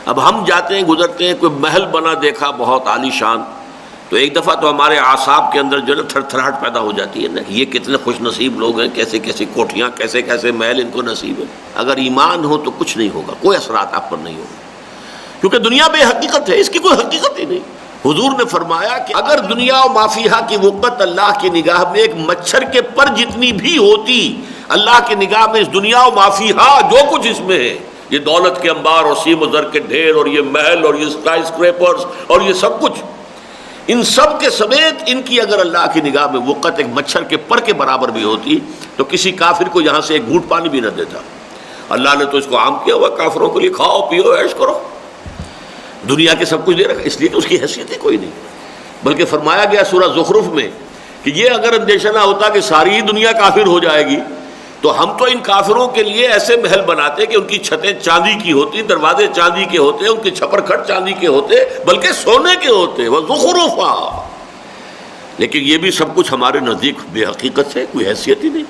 اب ہم جاتے ہیں گزرتے ہیں، کوئی محل بنا دیکھا بہت عالی شان، تو ایک دفعہ تو ہمارے اعصاب کے اندر جو ہے نا تھر تھراہٹ پیدا ہو جاتی ہے نا، یہ کتنے خوش نصیب لوگ ہیں، کیسے کیسے کوٹھیاں، کیسے کیسے محل ان کو نصیب ہے۔ اگر ایمان ہو تو کچھ نہیں ہوگا، کوئی اثرات آپ پر نہیں ہوگا، کیونکہ دنیا بے حقیقت ہے، اس کی کوئی حقیقت ہی نہیں۔ حضور نے فرمایا کہ اگر دنیا و ما فیہا کی وقت اللہ کی نگاہ میں ایک مچھر کے پر جتنی بھی ہوتی، اللہ کی نگاہ میں اس دنیا و ما فیہا جو کچھ اس میں ہے، یہ دولت کے انبار اور سیم و زر کے ڈھیر اور یہ محل اور یہ اسکائی اسکریپرز اور یہ سب کچھ، ان سب کے سمیت ان کی اگر اللہ کی نگاہ میں وقت ایک مچھر کے پر کے برابر بھی ہوتی تو کسی کافر کو یہاں سے ایک گھونٹ پانی بھی نہ دیتا۔ اللہ نے تو اس کو عام کیا ہوا، کافروں کے لیے کھاؤ پیو عیش کرو، دنیا کے سب کچھ دے رکھا، اس لیے کہ اس کی حیثیت ہی کوئی نہیں۔ بلکہ فرمایا گیا سورہ زخرف میں کہ یہ اگر اندیشہ نہ ہوتا کہ ساری ہی دنیا کافر ہو جائے گی تو ہم تو ان کافروں کے لیے ایسے محل بناتے کہ ان کی چھتیں چاندی کی ہوتی، دروازے چاندی کے ہوتے، ان کے چھپر کھٹ چاندی کے ہوتے، بلکہ سونے کے ہوتے، وَزُخْرُفًا۔ لیکن یہ بھی سب کچھ ہمارے نزدیک بے حقیقت ہے، کوئی حیثیت ہی نہیں۔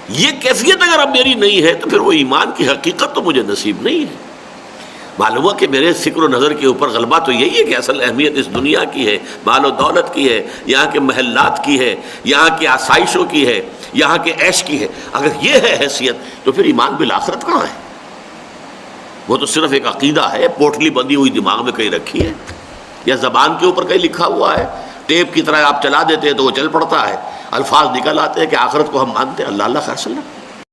یہ کیفیت اگر اب میری نہیں ہے تو پھر وہ ایمان کی حقیقت تو مجھے نصیب نہیں ہے۔ معلوم ہوا کہ میرے فکر و نظر کے اوپر غلبہ تو یہی ہے کہ اصل اہمیت اس دنیا کی ہے، مال و دولت کی ہے، یہاں کے محلات کی ہے، یہاں کی آسائشوں کی ہے، یہاں کے عیش کی ہے۔ اگر یہ ہے حیثیت تو پھر ایمان بالآخرت کہاں ہے؟ وہ تو صرف ایک عقیدہ ہے، پوٹلی بندی ہوئی دماغ میں کہیں رکھی ہے، یا زبان کے اوپر کہیں لکھا ہوا ہے، ٹیپ کی طرح آپ چلا دیتے ہیں تو وہ چل پڑتا ہے، الفاظ نکل آتے ہیں کہ آخرت کو ہم مانتے ہیں۔ اللہ اللہ خیر صلی اللہ۔